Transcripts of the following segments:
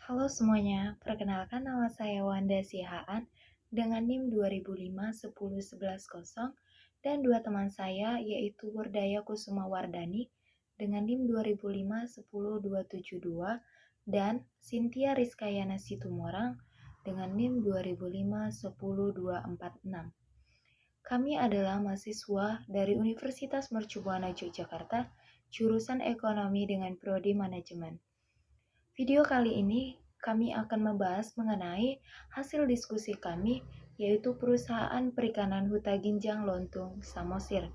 Halo semuanya, perkenalkan nama saya Wanda Sihaan dengan NIM 2005-10-11-0 dan dua teman saya yaitu Wardaya Kusuma Wardani dengan NIM 2005-10-272 dan Cynthia Rizkayana Situmorang dengan NIM 2005-10-246. Kami adalah mahasiswa dari Universitas Mercubuana Yogyakarta, jurusan Ekonomi dengan Prodi Manajemen. Video kali ini kami akan membahas mengenai hasil diskusi kami, yaitu perusahaan perikanan Huta Ginjang Lontung Samosir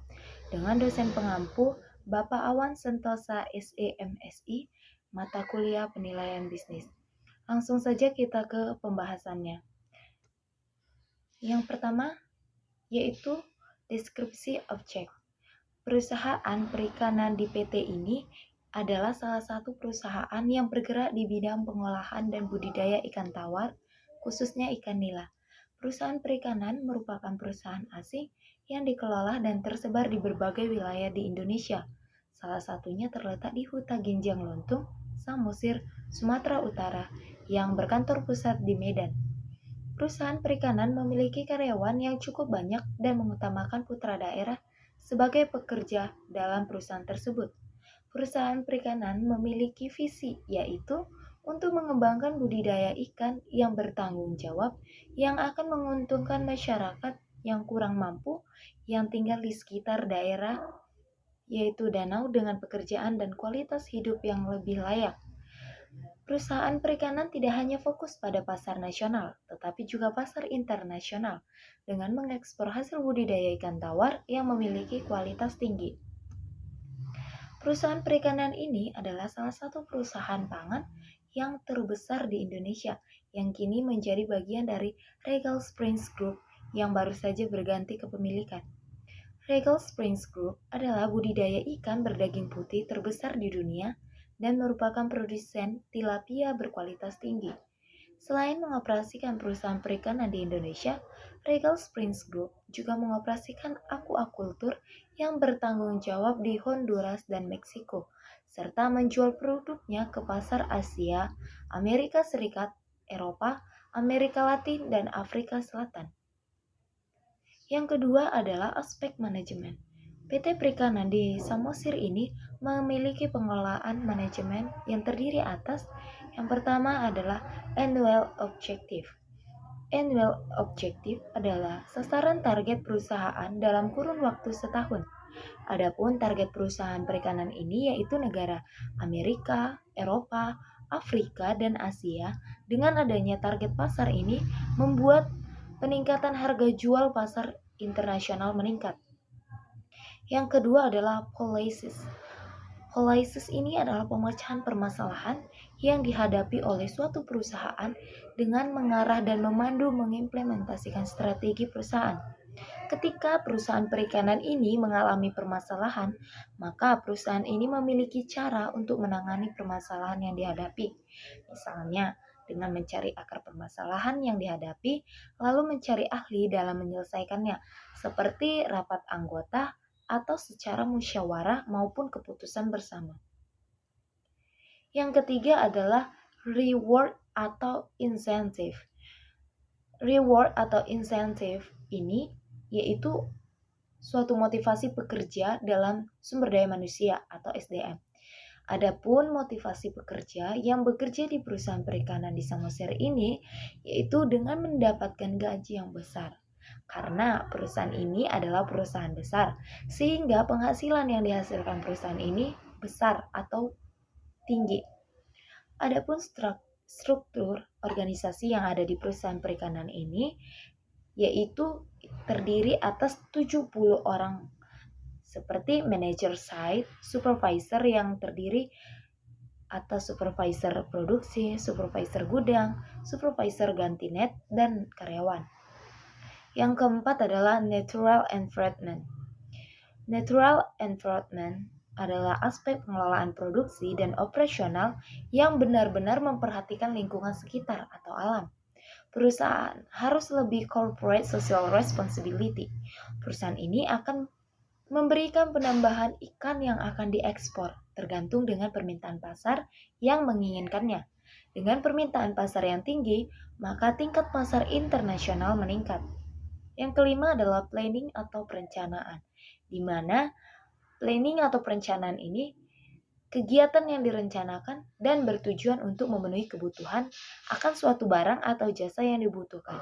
dengan dosen pengampu Bapak Awan Sentosa SEMSI, mata kuliah penilaian bisnis. Langsung saja kita ke pembahasannya. Yang pertama yaitu deskripsi objek. Perusahaan perikanan di PT ini adalah salah satu perusahaan yang bergerak di bidang pengolahan dan budidaya ikan tawar, khususnya ikan nila. Perusahaan perikanan merupakan perusahaan asing yang dikelola dan tersebar di berbagai wilayah di Indonesia. Salah satunya terletak di Huta Ginjang Lontung, Samosir, Sumatera Utara, yang berkantor pusat di Medan. Perusahaan perikanan memiliki karyawan yang cukup banyak dan mengutamakan putra daerah sebagai pekerja dalam perusahaan tersebut. Perusahaan perikanan memiliki visi, yaitu untuk mengembangkan budidaya ikan yang bertanggung jawab yang akan menguntungkan masyarakat yang kurang mampu yang tinggal di sekitar daerah, yaitu danau dengan pekerjaan dan kualitas hidup yang lebih layak. Perusahaan perikanan tidak hanya fokus pada pasar nasional, tetapi juga pasar internasional dengan mengekspor hasil budidaya ikan tawar yang memiliki kualitas tinggi. Perusahaan perikanan ini adalah salah satu perusahaan pangan yang terbesar di Indonesia yang kini menjadi bagian dari Regal Springs Group yang baru saja berganti kepemilikan. Regal Springs Group adalah budidaya ikan berdaging putih terbesar di dunia dan merupakan produsen tilapia berkualitas tinggi. Selain mengoperasikan perusahaan perikanan di Indonesia, Regal Springs Group juga mengoperasikan aquaculture yang bertanggung jawab di Honduras dan Meksiko, serta menjual produknya ke pasar Asia, Amerika Serikat, Eropa, Amerika Latin, dan Afrika Selatan. Yang kedua adalah aspek manajemen. PT Perikanan di Samosir ini memiliki pengelolaan manajemen yang terdiri atas yang pertama adalah annual objective. Annual objective adalah sasaran target perusahaan dalam kurun waktu setahun. Adapun target perusahaan perikanan ini yaitu negara Amerika, Eropa, Afrika, dan Asia. Dengan adanya target pasar ini membuat peningkatan harga jual pasar internasional meningkat. Yang kedua adalah policies. Policies ini adalah pemecahan permasalahan yang dihadapi oleh suatu perusahaan dengan mengarah dan memandu mengimplementasikan strategi perusahaan. Ketika perusahaan perikanan ini mengalami permasalahan, maka perusahaan ini memiliki cara untuk menangani permasalahan yang dihadapi. Misalnya, dengan mencari akar permasalahan yang dihadapi, lalu mencari ahli dalam menyelesaikannya, seperti rapat anggota atau secara musyawarah maupun keputusan bersama. Yang ketiga adalah reward atau insentif. Reward atau insentif ini yaitu suatu motivasi pekerja dalam sumber daya manusia atau SDM. Adapun motivasi pekerja yang bekerja di perusahaan perikanan di Samosir ini yaitu dengan mendapatkan gaji yang besar. Karena perusahaan ini adalah perusahaan besar, sehingga penghasilan yang dihasilkan perusahaan ini besar atau tinggi. Adapun struktur organisasi yang ada di perusahaan perikanan ini yaitu terdiri atas 70 orang seperti manajer site, supervisor yang terdiri atas supervisor produksi, supervisor gudang, supervisor ganti net, dan karyawan. Yang keempat adalah natural environment. Natural environment adalah aspek pengelolaan produksi dan operasional yang benar-benar memperhatikan lingkungan sekitar atau alam. Perusahaan harus lebih corporate social responsibility. Perusahaan ini akan memberikan penambahan ikan yang akan diekspor, tergantung dengan permintaan pasar yang menginginkannya. Dengan permintaan pasar yang tinggi, maka tingkat pasar internasional meningkat. Yang kelima adalah planning atau perencanaan, di mana planning atau perencanaan ini kegiatan yang direncanakan dan bertujuan untuk memenuhi kebutuhan akan suatu barang atau jasa yang dibutuhkan.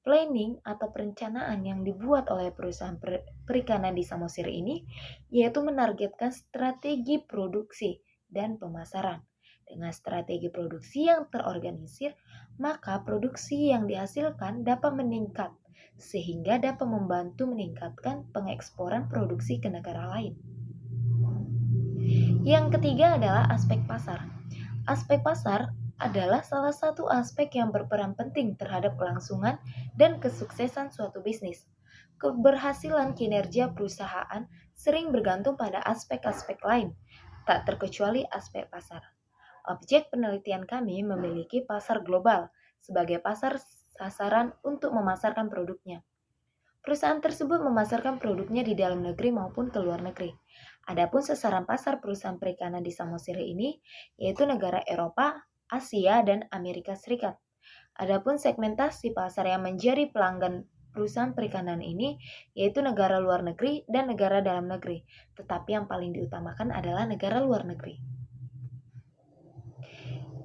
Planning atau perencanaan yang dibuat oleh perusahaan perikanan di Samosir ini yaitu menargetkan strategi produksi dan pemasaran. Dengan strategi produksi yang terorganisir, maka produksi yang dihasilkan dapat meningkat sehingga dapat membantu meningkatkan pengeksporan produksi ke negara lain. Yang ketiga adalah aspek pasar. Aspek pasar adalah salah satu aspek yang berperan penting terhadap kelangsungan dan kesuksesan suatu bisnis. Keberhasilan kinerja perusahaan sering bergantung pada aspek-aspek lain, tak terkecuali aspek pasar. Objek penelitian kami memiliki pasar global sebagai pasar sasaran untuk memasarkan produknya. Perusahaan tersebut memasarkan produknya di dalam negeri maupun ke luar negeri. Adapun sasaran pasar perusahaan perikanan di Samosir ini yaitu negara Eropa, Asia, dan Amerika Serikat. Adapun segmentasi pasar yang menjadi pelanggan perusahaan perikanan ini yaitu negara luar negeri dan negara dalam negeri. Tetapi yang paling diutamakan adalah negara luar negeri.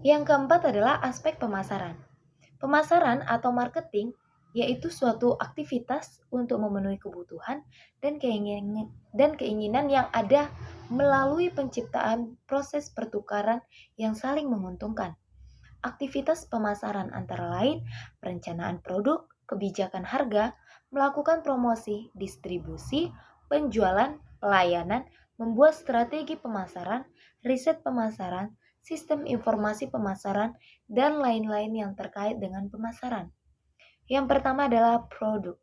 Yang keempat adalah aspek pemasaran. Pemasaran atau marketing yaitu suatu aktivitas untuk memenuhi kebutuhan dan keinginan yang ada melalui penciptaan proses pertukaran yang saling menguntungkan. Aktivitas pemasaran antara lain perencanaan produk, kebijakan harga, melakukan promosi, distribusi, penjualan, pelayanan, membuat strategi pemasaran, riset pemasaran, sistem informasi pemasaran, dan lain-lain yang terkait dengan pemasaran. Yang pertama adalah produk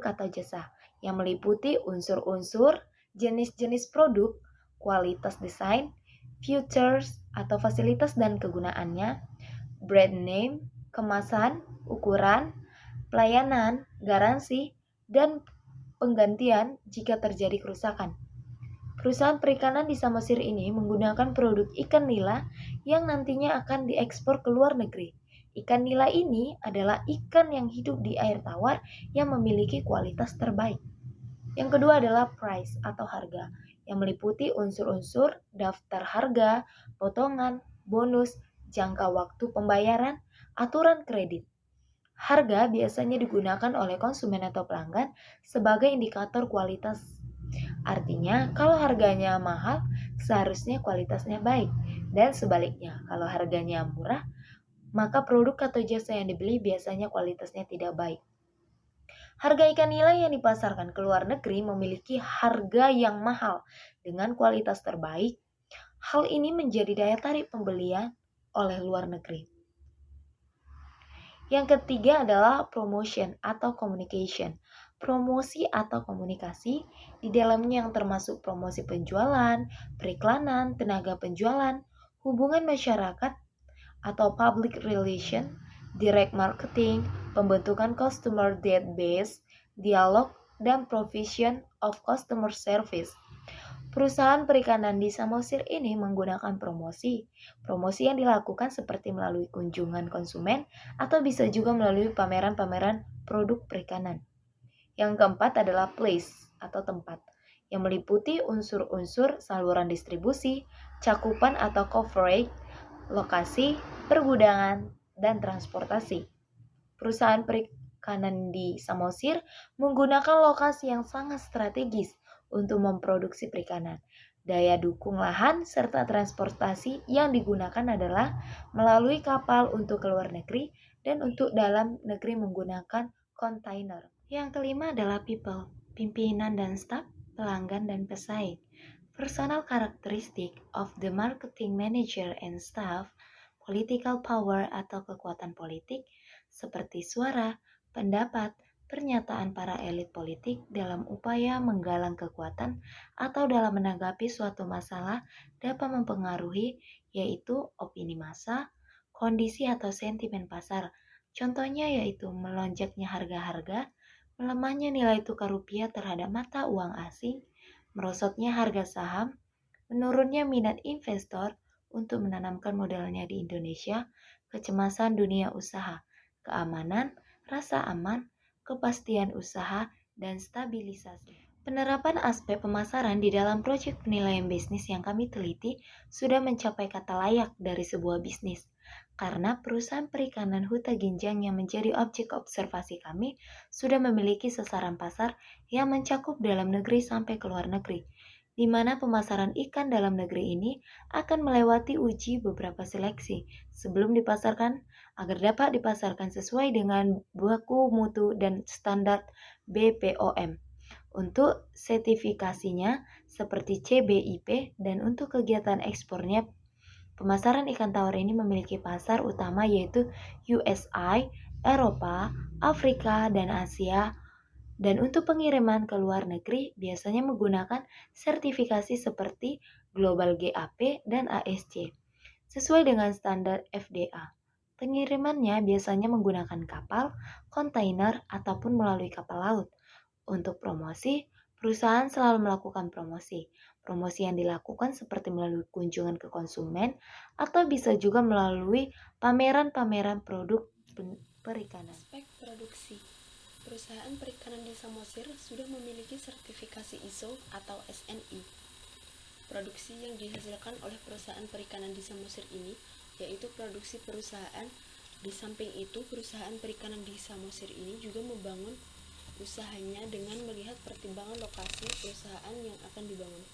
atau jasa, yang meliputi unsur-unsur, jenis-jenis produk, kualitas desain, features atau fasilitas dan kegunaannya, brand name, kemasan, ukuran, pelayanan, garansi, dan penggantian jika terjadi kerusakan. Perusahaan perikanan di Samosir ini menggunakan produk ikan nila yang nantinya akan diekspor ke luar negeri. Ikan nila ini adalah ikan yang hidup di air tawar yang memiliki kualitas terbaik. Yang kedua adalah price atau harga, yang meliputi unsur-unsur daftar harga, potongan, bonus, jangka waktu pembayaran, aturan kredit. Harga biasanya digunakan oleh konsumen atau pelanggan sebagai indikator kualitas. Artinya, kalau harganya mahal, seharusnya kualitasnya baik. Dan sebaliknya, kalau harganya murah, maka produk atau jasa yang dibeli biasanya kualitasnya tidak baik. Harga ikan nila yang dipasarkan ke luar negeri memiliki harga yang mahal dengan kualitas terbaik. Hal ini menjadi daya tarik pembelian oleh luar negeri. Yang ketiga adalah promotion atau communication. Promosi atau komunikasi di dalamnya yang termasuk promosi penjualan, periklanan, tenaga penjualan, hubungan masyarakat, atau public relation, direct marketing, pembentukan customer database, dialog, dan provision of customer service. Perusahaan perikanan di Samosir ini menggunakan promosi. Promosi yang dilakukan seperti melalui kunjungan konsumen atau bisa juga melalui pameran-pameran produk perikanan. Yang keempat adalah place atau tempat, yang meliputi unsur-unsur saluran distribusi, cakupan atau coverage, lokasi, pergudangan, dan transportasi. Perusahaan perikanan di Samosir menggunakan lokasi yang sangat strategis untuk memproduksi perikanan. Daya dukung lahan serta transportasi yang digunakan adalah melalui kapal untuk ke luar negeri dan untuk dalam negeri menggunakan kontainer. Yang kelima adalah people, pimpinan dan staf, pelanggan dan pesaing. Personal characteristic of the marketing manager and staff, political power atau kekuatan politik, seperti suara, pendapat, pernyataan para elit politik dalam upaya menggalang kekuatan atau dalam menanggapi suatu masalah dapat mempengaruhi, yaitu opini massa, kondisi atau sentimen pasar. Contohnya yaitu melonjaknya harga-harga, melemahnya nilai tukar rupiah terhadap mata uang asing, merosotnya harga saham, menurunnya minat investor, untuk menanamkan modalnya di Indonesia, kecemasan dunia usaha, keamanan, rasa aman, kepastian usaha, dan stabilisasi. Penerapan aspek pemasaran di dalam proyek penilaian bisnis yang kami teliti sudah mencapai kata layak dari sebuah bisnis. Karena perusahaan perikanan Huta Ginjang yang menjadi objek observasi kami sudah memiliki sasaran pasar yang mencakup dalam negeri sampai ke luar negeri, di mana pemasaran ikan dalam negeri ini akan melewati uji beberapa seleksi sebelum dipasarkan agar dapat dipasarkan sesuai dengan baku mutu dan standar BPOM. Untuk sertifikasinya seperti CBIP dan untuk kegiatan ekspornya, pemasaran ikan tawar ini memiliki pasar utama yaitu USA, Eropa, Afrika, dan Asia. Dan untuk pengiriman ke luar negeri biasanya menggunakan sertifikasi seperti Global GAP dan ASC, sesuai dengan standar FDA. Pengirimannya biasanya menggunakan kapal, kontainer, ataupun melalui kapal laut. Untuk promosi, perusahaan selalu melakukan promosi. Promosi yang dilakukan seperti melalui kunjungan ke konsumen atau bisa juga melalui pameran-pameran produk perikanan. Aspek produksi. Perusahaan perikanan di Samosir sudah memiliki sertifikasi ISO atau SNI. Produksi yang dihasilkan oleh perusahaan perikanan di Samosir ini yaitu produksi perusahaan. Di samping itu, perusahaan perikanan di Samosir ini juga membangun usahanya dengan melihat pertimbangan lokasi perusahaan yang akan dibangun.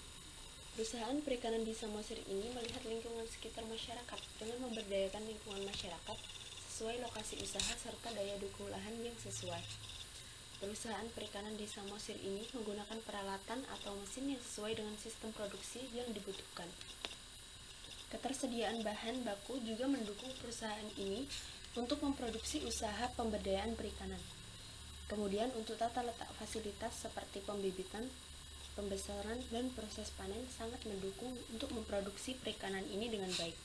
Perusahaan perikanan di Samosir ini melihat lingkungan sekitar masyarakat dengan memberdayakan lingkungan masyarakat sesuai lokasi usaha serta daya dukung lahan yang sesuai. Perusahaan perikanan di Samosir ini menggunakan peralatan atau mesin yang sesuai dengan sistem produksi yang dibutuhkan. Ketersediaan bahan baku juga mendukung perusahaan ini untuk memproduksi usaha pemberdayaan perikanan. Kemudian untuk tata letak fasilitas seperti pembibitan, pembesaran, dan proses panen sangat mendukung untuk memproduksi perikanan ini dengan baik.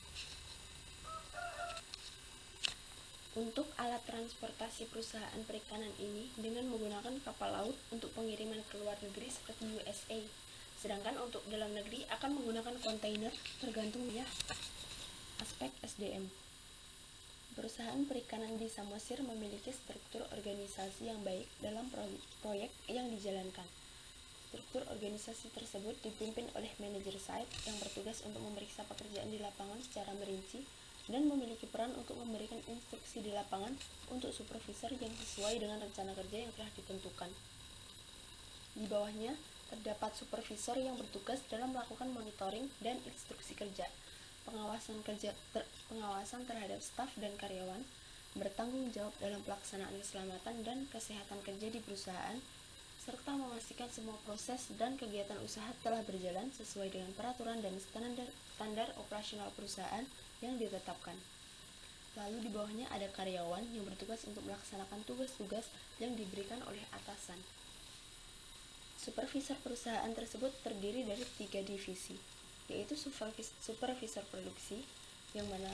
Untuk alat transportasi perusahaan perikanan ini dengan menggunakan kapal laut untuk pengiriman ke luar negeri seperti USA, sedangkan untuk dalam negeri akan menggunakan kontainer tergantung ya. Aspek SDM. Perusahaan perikanan di Samosir memiliki struktur organisasi yang baik dalam proyek yang dijalankan. Struktur organisasi tersebut dipimpin oleh manajer site yang bertugas untuk memeriksa pekerjaan di lapangan secara merinci dan memiliki peran untuk memberikan instruksi di lapangan untuk supervisor yang sesuai dengan rencana kerja yang telah ditentukan. Di bawahnya terdapat supervisor yang bertugas dalam melakukan monitoring dan instruksi kerja, pengawasan terhadap staf dan karyawan, bertanggung jawab dalam pelaksanaan keselamatan dan kesehatan kerja di perusahaan, serta memastikan semua proses dan kegiatan usaha telah berjalan sesuai dengan peraturan dan standar operasional perusahaan yang ditetapkan. Lalu di bawahnya ada karyawan yang bertugas untuk melaksanakan tugas-tugas yang diberikan oleh atasan. Supervisor perusahaan tersebut terdiri dari 3 divisi, yaitu supervisor produksi, yang mana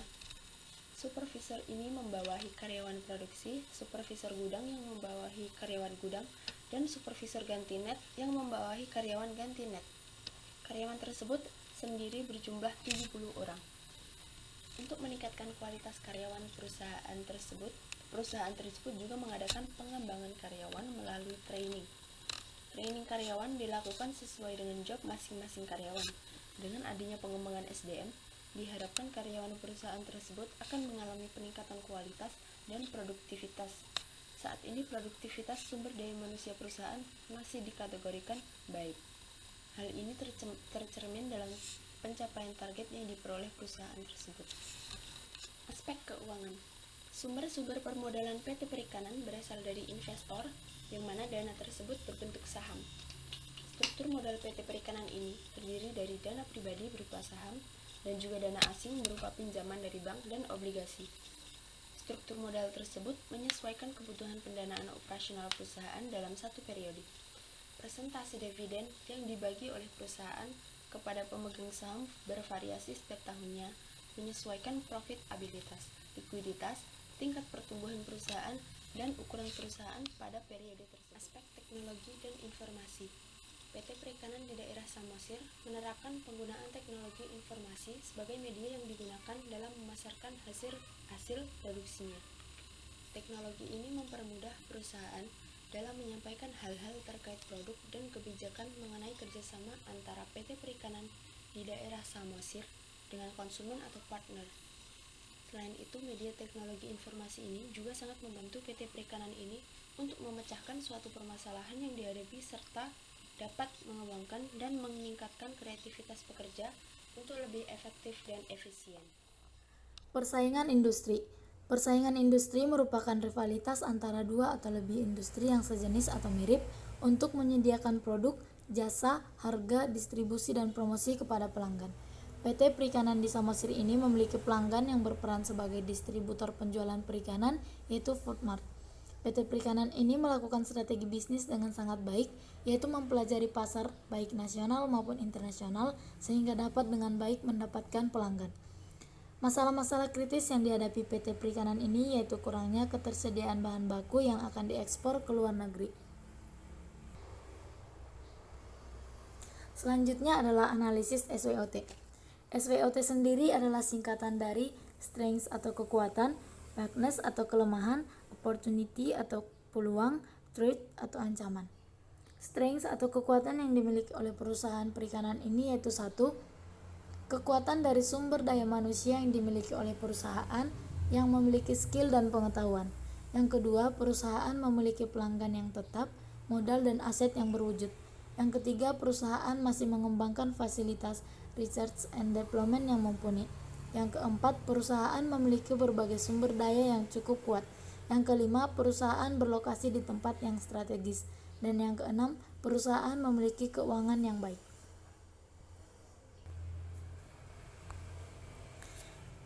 supervisor ini membawahi karyawan produksi, supervisor gudang yang membawahi karyawan gudang, dan supervisor ganti net yang membawahi karyawan ganti net. Karyawan tersebut sendiri berjumlah 70 orang. Untuk meningkatkan kualitas karyawan perusahaan tersebut juga mengadakan pengembangan karyawan melalui training. Training karyawan dilakukan sesuai dengan job masing-masing karyawan. Dengan adanya pengembangan SDM, diharapkan karyawan perusahaan tersebut akan mengalami peningkatan kualitas dan produktivitas. Saat ini produktivitas sumber daya manusia perusahaan masih dikategorikan baik. Hal ini tercermin dalam pencapaian target yang diperoleh perusahaan tersebut. Aspek keuangan. Sumber-sumber permodalan PT Perikanan berasal dari investor, yang mana dana tersebut berbentuk saham. Struktur modal PT Perikanan ini terdiri dari dana pribadi berupa saham dan juga dana asing berupa pinjaman dari bank dan obligasi. Struktur modal tersebut menyesuaikan kebutuhan pendanaan operasional perusahaan dalam satu periode. Presentasi dividen yang dibagi oleh perusahaan kepada pemegang saham bervariasi setiap tahunnya, menyesuaikan profitabilitas, likuiditas, tingkat pertumbuhan perusahaan, dan ukuran perusahaan pada periode tersebut. Aspek teknologi dan informasi. PT Perikanan di daerah Samosir menerapkan penggunaan teknologi informasi sebagai media yang digunakan dalam memasarkan hasil produksinya. Teknologi ini mempermudah perusahaan dalam menyampaikan hal-hal terkait produk dan kebijakan mengenai kerjasama antara PT Perikanan di daerah Samosir dengan konsumen atau partner. Selain itu, media teknologi informasi ini juga sangat membantu PT Perikanan ini untuk memecahkan suatu permasalahan yang dihadapi serta dapat mengembangkan dan meningkatkan kreativitas pekerja untuk lebih efektif dan efisien. Persaingan industri. Persaingan industri merupakan rivalitas antara dua atau lebih industri yang sejenis atau mirip untuk menyediakan produk, jasa, harga, distribusi, dan promosi kepada pelanggan. PT Perikanan di Samosir ini memiliki pelanggan yang berperan sebagai distributor penjualan perikanan, yaitu Foodmart. PT Perikanan ini melakukan strategi bisnis dengan sangat baik, yaitu mempelajari pasar baik nasional maupun internasional sehingga dapat dengan baik mendapatkan pelanggan. Masalah-masalah kritis yang dihadapi PT Perikanan ini yaitu kurangnya ketersediaan bahan baku yang akan diekspor ke luar negeri. Selanjutnya adalah analisis SWOT. SWOT sendiri adalah singkatan dari strengths atau kekuatan, weakness atau kelemahan, opportunity atau peluang, threat atau ancaman. Strengths atau kekuatan yang dimiliki oleh perusahaan perikanan ini yaitu 1. Kekuatan dari sumber daya manusia yang dimiliki oleh perusahaan yang memiliki skill dan pengetahuan. Yang kedua, perusahaan memiliki pelanggan yang tetap, modal dan aset yang berwujud. Yang ketiga, perusahaan masih mengembangkan fasilitas research and development yang mumpuni. Yang keempat, perusahaan memiliki berbagai sumber daya yang cukup kuat. Yang kelima, perusahaan berlokasi di tempat yang strategis. Dan yang keenam, perusahaan memiliki keuangan yang baik.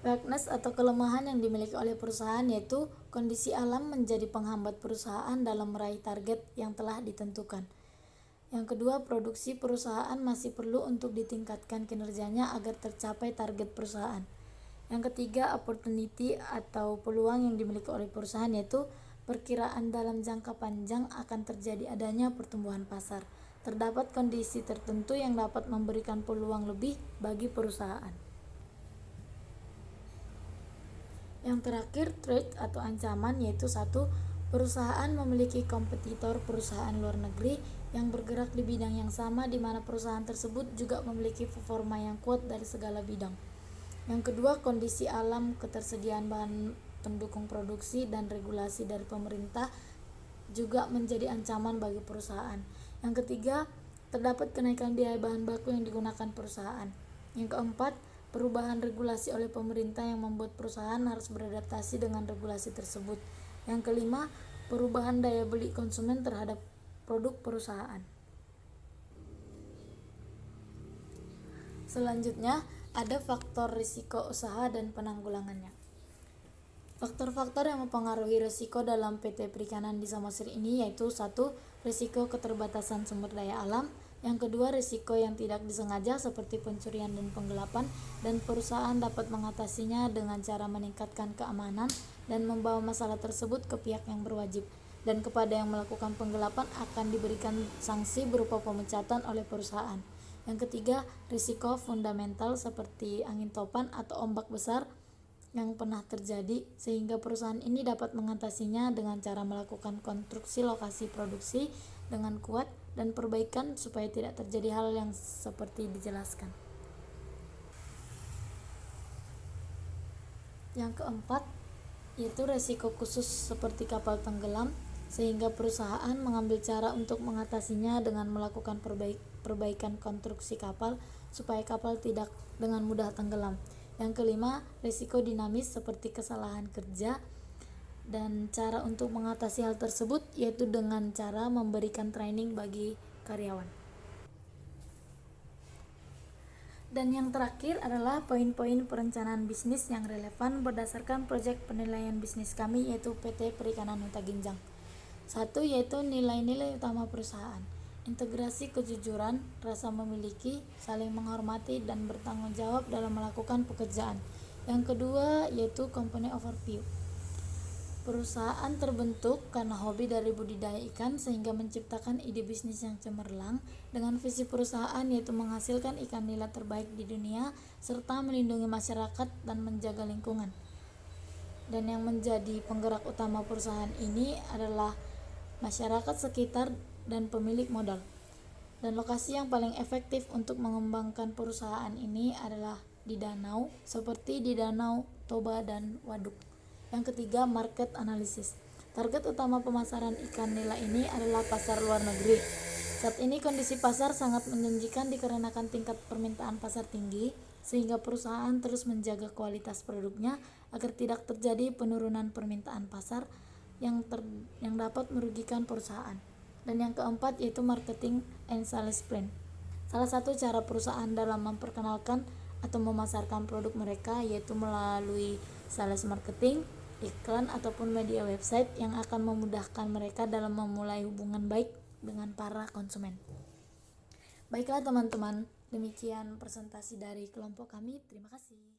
Weakness atau kelemahan yang dimiliki oleh perusahaan yaitu kondisi alam menjadi penghambat perusahaan dalam meraih target yang telah ditentukan. Yang kedua, produksi perusahaan masih perlu untuk ditingkatkan kinerjanya agar tercapai target perusahaan. Yang ketiga, opportunity atau peluang yang dimiliki oleh perusahaan yaitu perkiraan dalam jangka panjang akan terjadi adanya pertumbuhan pasar. Terdapat kondisi tertentu yang dapat memberikan peluang lebih bagi perusahaan. Yang terakhir, threat atau ancaman yaitu 1. Perusahaan memiliki kompetitor perusahaan luar negeri yang bergerak di bidang yang sama di mana perusahaan tersebut juga memiliki performa yang kuat dari segala bidang. Yang kedua, kondisi alam, ketersediaan bahan pendukung produksi dan regulasi dari pemerintah juga menjadi ancaman bagi perusahaan. Yang ketiga, terdapat kenaikan biaya bahan baku yang digunakan perusahaan. Yang keempat, perubahan regulasi oleh pemerintah yang membuat perusahaan harus beradaptasi dengan regulasi tersebut. Yang kelima, perubahan daya beli konsumen terhadap produk perusahaan. Selanjutnya, ada faktor risiko usaha dan penanggulangannya. Faktor-faktor yang mempengaruhi risiko dalam PT Perikanan di Samosir ini yaitu 1. Risiko keterbatasan sumber daya alam. Yang kedua, risiko yang tidak disengaja seperti pencurian dan penggelapan, dan perusahaan dapat mengatasinya dengan cara meningkatkan keamanan dan membawa masalah tersebut ke pihak yang berwajib. Dan kepada yang melakukan penggelapan akan diberikan sanksi berupa pemecatan oleh perusahaan. Yang ketiga, risiko fundamental seperti angin topan atau ombak besar yang pernah terjadi, sehingga perusahaan ini dapat mengatasinya dengan cara melakukan konstruksi lokasi produksi dengan kuat dan perbaikan supaya tidak terjadi hal yang seperti dijelaskan. Yang keempat, yaitu risiko khusus seperti kapal tenggelam, sehingga perusahaan mengambil cara untuk mengatasinya dengan melakukan perbaikan konstruksi kapal supaya kapal tidak dengan mudah tenggelam. Yang kelima, risiko dinamis seperti kesalahan kerja, dan cara untuk mengatasi hal tersebut yaitu dengan cara memberikan training bagi karyawan. Dan yang terakhir adalah poin-poin perencanaan bisnis yang relevan berdasarkan proyek penilaian bisnis kami yaitu PT Perikanan Huta Ginjang. 1. Yaitu nilai-nilai utama perusahaan. Integrasi kejujuran, rasa memiliki, saling menghormati, dan bertanggung jawab dalam melakukan pekerjaan. Yang kedua yaitu company overview. Perusahaan terbentuk karena hobi dari budidaya ikan sehingga menciptakan ide bisnis yang cemerlang dengan visi perusahaan yaitu menghasilkan ikan nila terbaik di dunia serta melindungi masyarakat dan menjaga lingkungan. Dan yang menjadi penggerak utama perusahaan ini adalah masyarakat sekitar dan pemilik modal. Dan lokasi yang paling efektif untuk mengembangkan perusahaan ini adalah di danau, seperti di Danau Toba dan Waduk. Yang ketiga, market analysis. Target utama pemasaran ikan nila ini adalah pasar luar negeri. Saat ini kondisi pasar sangat menjanjikan dikarenakan tingkat permintaan pasar tinggi, sehingga perusahaan terus menjaga kualitas produknya agar tidak terjadi penurunan permintaan pasar yang dapat merugikan perusahaan. Dan yang keempat yaitu marketing and sales plan. Salah satu cara perusahaan dalam memperkenalkan atau memasarkan produk mereka yaitu melalui sales marketing, iklan ataupun media website yang akan memudahkan mereka dalam memulai hubungan baik dengan para konsumen. Baiklah teman-teman, demikian presentasi dari kelompok kami. Terima kasih.